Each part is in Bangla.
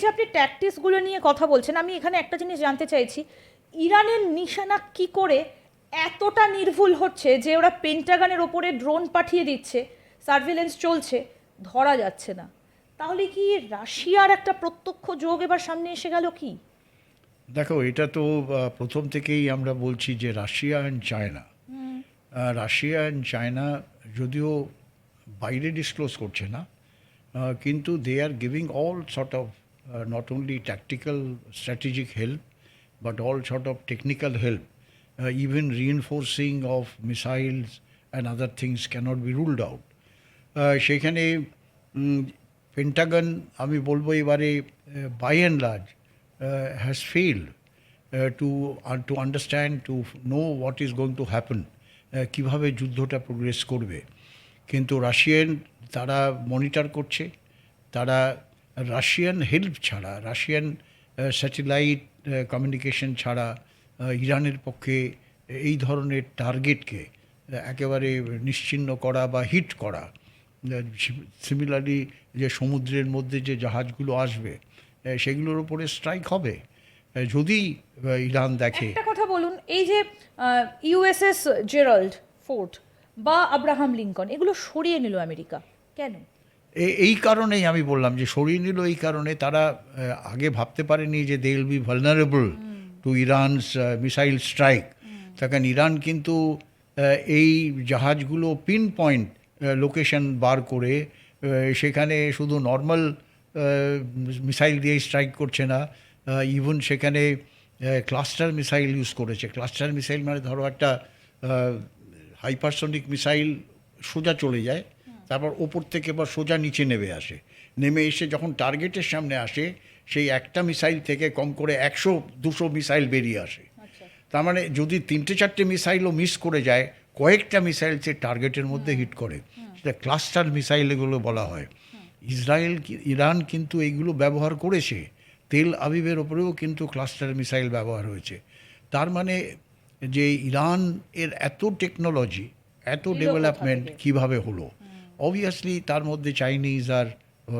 যে আপনি ট্যাকটিক্সগুলো নিয়ে কথা বলছেন, আমি এখানে একটা জিনিস জানতে চাইছি, ইরানের নিশানা কি করে এতটা নির্ভুল হচ্ছে যে ওরা পেন্টাগনের ওপরে ড্রোন পাঠিয়ে দিচ্ছে, সার্ভেলেন্স চলছে, ধরা যাচ্ছে না? তাহলে কি রাশিয়ার একটা প্রত্যক্ষ যোগ এবার সামনে এসে গেল কি? দেখো, এটা তো প্রথম থেকেই আমরা বলছি যে Russia and China, Russia and China যদিও বাইরে ডিসক্লোজ করছে না, কিন্তু they are giving all sort of not only tactical strategic help but all sort of technical help. Even reinforcing of missiles and other things cannot be ruled out. সেখানে পেন্টাগন, আমি বলবো এবারে by and large has failed to understand, to know what is going to happen, কীভাবে যুদ্ধটা প্রোগ্রেস করবে। কিন্তু রাশিয়ান তারা মনিটর করছে, তারা রাশিয়ান হেল্প ছাড়া, রাশিয়ান স্যাটেলাইট কমিউনিকেশন ছাড়া ইরানের পক্ষে এই ধরনের টার্গেটকে একেবারে নিশ্চিহ্ন করা বা হিট করা, সিমিলারলি যে সমুদ্রের মধ্যে যে জাহাজগুলো আসবে সেগুলোর উপরে স্ট্রাইক হবে যদি ইরান দেখে। একটা কথা বলুন, এই যে ইউএসএস জেরাল্ড ফোর্ট বা আব্রাহাম লিঙ্কন, এগুলো সরিয়ে নিল আমেরিকা কেন? এই কারণেই আমি বললাম যে সরিয়ে নিল, এই কারণে তারা আগে ভাবতে পারেনি যে they will be vulnerable to Iran's missile strike. তার কারণ ইরান কিন্তু এই জাহাজগুলো পিন পয়েন্ট লোকেশন বার করে সেখানে শুধু নর্মাল মিসাইল দিয়ে স্ট্রাইক করছে না, ইভেন সেখানে ক্লাস্টার মিসাইল ইউজ করেছে। ক্লাস্টার মিসাইল মানে ধরো একটা হাইপারসনিক মিসাইল সোজা চলে যায়, তারপর ওপর থেকে আবার সোজা নিচে নেমে এসে যখন টার্গেটের সামনে আসে, সেই একটা মিসাইল থেকে কম করে 100-200 মিসাইল বেরিয়ে আসে। তার মানে যদি 3-4টে মিসাইলও মিস করে যায়, কয়েকটা মিসাইল সে টার্গেটের মধ্যে হিট করে, সেটা ক্লাস্টার মিসাইল এগুলো বলা হয়। ইরান কিন্তু এইগুলো ব্যবহার করেছে, তেল আবিবের ওপরেও কিন্তু ক্লাস্টার মিসাইল ব্যবহার হয়েছে। তার মানে যে ইরান এর এত টেকনোলজি, এত ডেভেলপমেন্ট কিভাবে হলো? অবভিয়াসলি তার মধ্যে চাইনিজ আর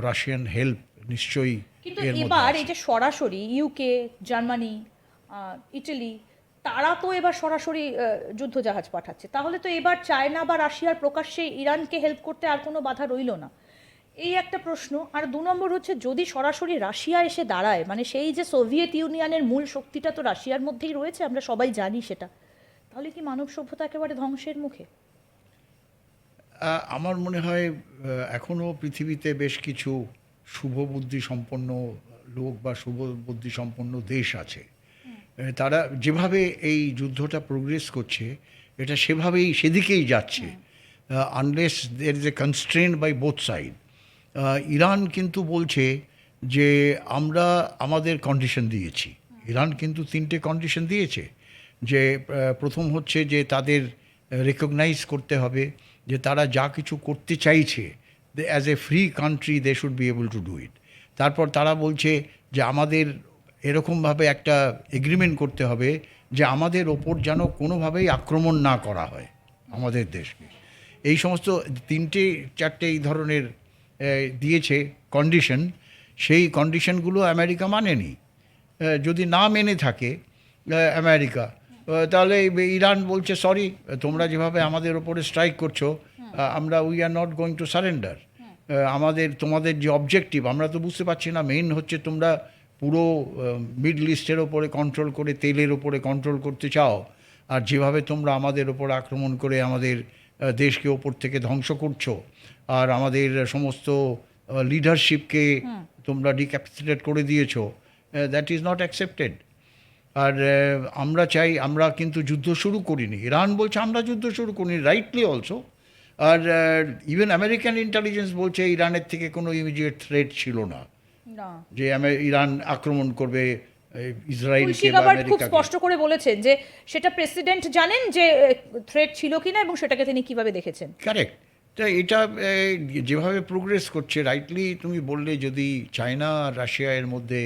রাশিয়ান হেল্প নিশ্চয়ই কিন্তু এর মধ্যে এবার আছে। এই যে সরাসরি ইউকে, জার্মানি, ইটালি, তারা তো এবার সরাসরি যুদ্ধ জাহাজ পাঠাচ্ছে, তাহলে তো এবার চায়না বা রাশিয়ার প্রকাশ্যে ইরানকে হেল্প করতে আর কোনো বাধা রইল না, এই একটা প্রশ্ন। আর 2 নম্বর হচ্ছে, যদি সরাসরি রাশিয়া এসে দাঁড়ায়, মানে সেই যে সোভিয়েত ইউনিয়নের মূল শক্তিটা তো রাশিয়ার মধ্যেই রয়েছে, আমরা সবাই জানি সেটা, তাহলে কি মানব সভ্যতা একেবারে ধ্বংসের মুখে? আমার মনে হয় এখনও পৃথিবীতে বেশ কিছু শুভবুদ্ধি সম্পন্ন লোক বা শুভবুদ্ধি সম্পন্ন দেশ আছে। তারা যেভাবে এই যুদ্ধটা প্রোগ্রেস করছে, এটা সেভাবেই সেদিকেই যাচ্ছে, unless there is a constraint by both side. Iran কিন্তু বলছে যে আমরা আমাদের কন্ডিশন দিয়েছি। ইরান কিন্তু 3টে কন্ডিশন দিয়েছে, যে প্রথম হচ্ছে যে তাদের রেকগনাইজ করতে হবে যে তারা যা কিছু করতে চাইছে, as a free country they should be able to do it. তারপর তারা বলছে যে আমাদের এরকমভাবে একটা এগ্রিমেন্ট করতে হবে যে আমাদের ওপর যেন কোনোভাবেই আক্রমণ না করা হয় আমাদের দেশকে। এই সমস্ত 3-4টে এই ধরনের দিয়েছে কন্ডিশন। সেই কন্ডিশনগুলো আমেরিকা মানেনি। যদি না মেনে থাকে আমেরিকা, তাহলে ইরান বলছে সরি, তোমরা যেভাবে আমাদের ওপরে স্ট্রাইক করছো, আমরা we are not going to surrender. তোমাদের যে অবজেক্টিভ আমরা তো বুঝতে পারছি না। মেইন হচ্ছে তোমরা পুরো মিডল ইস্টের ওপরে কন্ট্রোল করে, তেলের ওপরে কন্ট্রোল করতে চাও, আর যেভাবে তোমরা আমাদের ওপর আক্রমণ করে আমাদের দেশকে ওপর থেকে ধ্বংস করছো, আর আমাদের সমস্ত লিডারশিপকে তোমরা ডিক্যাপিসিলেট করে দিয়েছো, দ্যাট ইজ নট অ্যাকসেপ্টেড। আর আমরা কিন্তু যুদ্ধ শুরু করিনি। ইরান বলছে আমরা যুদ্ধ শুরু করিনি, রাইটলি অলসো। আর ইভেন আমেরিকান ইন্টেলিজেন্স বলছে ইরানের থেকে কোনো ইমিডিয়েট থ্রেট ছিল না, যে ইরান আক্রমণ করবে ইসরায়েলকে বা খুব আমেরিকাকে। স্পষ্ট করে বলেছেন যে সেটা প্রেসিডেন্ট জানেন যে থ্রেট ছিল কিনা, এবং সেটাকে তিনি কিভাবে দেখেছেন। কারেক্ট। তা এটা যেভাবে প্রোগ্রেস করছে, রাইটলি তুমি বললে, যদি চায়না আর রাশিয়া এর মধ্যে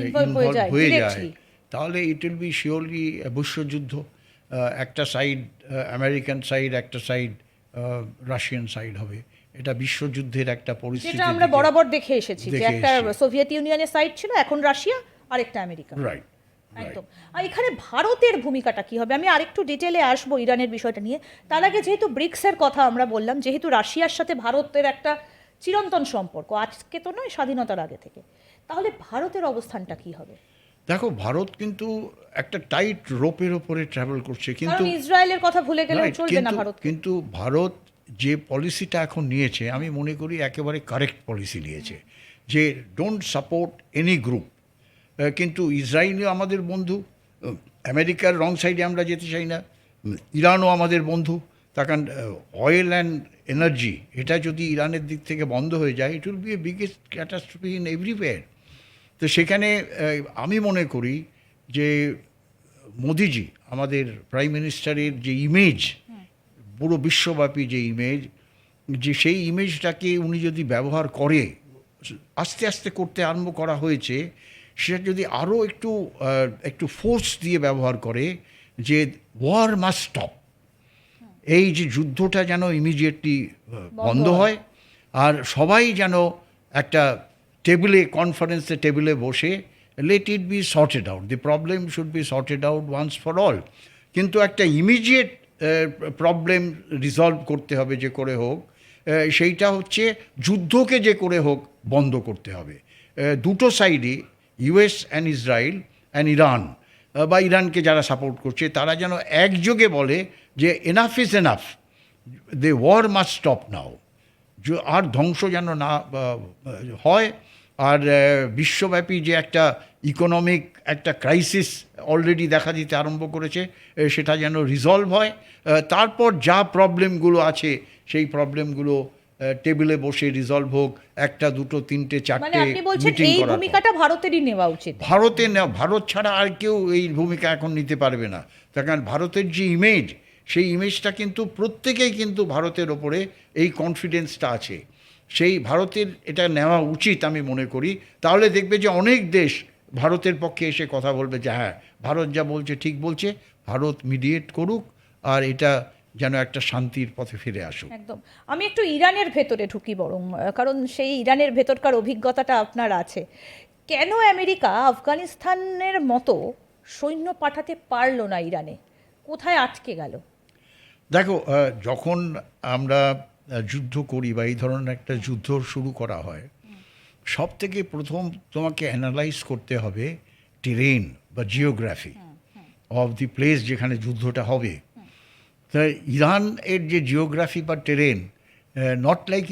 ইনভলভ ইনভলভ হয়ে যায়, ডিরেক্টলি, তাহলে ইট উইল বি শিওরলি বিশ্বযুদ্ধ। একটা সাইড আমেরিকান সাইড, একটা সাইড রাশিয়ান সাইড হবে। এটা বিশ্বযুদ্ধের একটা পরিস্থিতি যেটা আমরা বরাবর দেখে এসেছি যে দেখে একটা এসেছি। সোভিয়েত ইউনিয়নের সাইড ছিল, এখন রাশিয়া আর একটা আমেরিকা। রাইট একদম। আর এখানে ভারতের ভূমিকাটা কি হবে? আমি আরেকটু ডিটেলে আসবো ইরানের বিষয়টা নিয়ে। তার আগে যেহেতু ব্রিক্সের কথা আমরা বললাম, যেহেতু রাশিয়ার সাথে ভারতের একটা চিরন্তন সম্পর্ক, আজকে তো নয়, স্বাধীনতার আগে থেকে, তাহলে ভারতের অবস্থানটা কি হবে? দেখো, ভারত কিন্তু একটা টাইট রোপের ওপরে ট্রাভেল করছে, কিন্তু কারণ ইসরায়েলের কথা ভুলে গেলেও Right, চলবে না কিন্তু ভারত। কিন্তু ভারত যে পলিসিটা এখন নিয়েছে, আমি মনে করি একেবারে কারেক্ট পলিসি নিয়েছে, যে ডোন্ট সাপোর্ট এনি গ্রুপ। কিন্তু ইসরায়েলও আমাদের বন্ধু, আমেরিকার রং সাইডে আমরা যেতে চাই না, ইরানও আমাদের বন্ধু। তার কারণ অয়েল অ্যান্ড এনার্জি, এটা যদি ইরানের দিক থেকে বন্ধ হয়ে যায়, it will B A biggest catastrophe in everywhere. তো সেখানে আমি মনে করি যে মোদিজি, আমাদের প্রাইম মিনিস্টারের যে ইমেজ, পুরো বিশ্বব্যাপী যে ইমেজ, যে সেই ইমেজটাকে উনি যদি ব্যবহার করে, আস্তে আস্তে করতে আরম্ভ করা হয়েছে, সেটা যদি আরও একটু ফোর্স দিয়ে ব্যবহার করে, যে ওয়ার মাস্ট স্টপ, এই যে যুদ্ধটা যেন ইমিডিয়েটলি বন্ধ হয়, আর সবাই যেন একটা টেবিলে, কনফারেন্সে টেবিলে বসে let it be sorted out, the problem should be sorted out once for all. কিন্তু একটা ইমিডিয়েট প্রবলেম রিজলভ করতে হবে যে করে হোক, সেইটা হচ্ছে যুদ্ধকে যে করে হোক বন্ধ করতে হবে। দুটো সাইডে, US and Israel and Iran, বা ইরানকে যারা সাপোর্ট করছে, তারা যেন একযোগে বলে যে enough is enough, the war must stop now, আর ধ্বংস যেন না হয়। আর বিশ্বব্যাপী যে একটা ইকোনমিক একটা ক্রাইসিস অলরেডি দেখা দিতে আরম্ভ করেছে, সেটা যেন রিজলভ হয়। তারপর যা প্রবলেমগুলো আছে, সেই প্রবলেমগুলো টেবিলে বসে রিজলভ হোক, একটা দুটো তিনটে মানে চারটে আপনি বলছেন মিটিং এই করার পর। ভূমিকাটা ভারতেরই নেওয়া উচিত। ভারত ছাড়া আর কেউ এই ভূমিকা এখন নিতে পারবে না। তার কারণ ভারতের যে ইমেজ, সেই ইমেজটা কিন্তু প্রত্যেকেই কিন্তু ভারতের ওপরে এই কনফিডেন্সটা আছে, সেই ভারতের এটা নেওয়া উচিত আমি মনে করি। তাহলে দেখবে যে অনেক দেশ ভারতের পক্ষে এসে কথা বলবে যে হ্যাঁ, ভারত যা বলছে ঠিক বলছে, ভারত মিডিয়েট করুক, আর এটা যেন একটা শান্তির পথে ফিরে আসুক। একদম। আমি একটু ইরানের ভেতরে ঢুকি বরং, কারণ সেই ইরানের ভেতরকার অভিজ্ঞতাটা আপনার আছে। কেন আমেরিকা আফগানিস্তানের মতো সৈন্য পাঠাতে পারলো না ইরানে? কোথায় আটকে গেল? দেখো, যখন আমরা যুদ্ধ করি বা এই ধরনের একটা যুদ্ধ শুরু করা হয়, সব থেকে প্রথম তোমাকে অ্যানালাইজ করতে হবে টেরেন বা জিওগ্রাফি অফ দি প্লেস যেখানে যুদ্ধটা হবে। তাই ইরান এর যে জিওগ্রাফি বা টেরেন, নট লাইক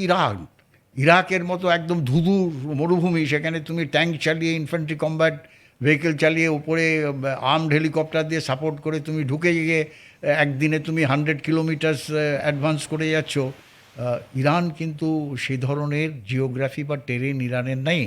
ইরাকের মতো একদম ধুধু মরুভূমি, সেখানে তুমি ট্যাঙ্ক চালিয়ে, ইনফ্যান্ট্রি কম্ব্যাট ভেহিকেল চালিয়ে, উপরে আর্মড হেলিকপ্টার দিয়ে সাপোর্ট করে তুমি ঢুকে গিয়ে একদিনে তুমি 100 কিলোমিটার্স অ্যাডভান্স করে যাচ্ছ। ইরান কিন্তু সেই ধরনের জিওগ্রাফি বা টেরেন ইরানের নেই।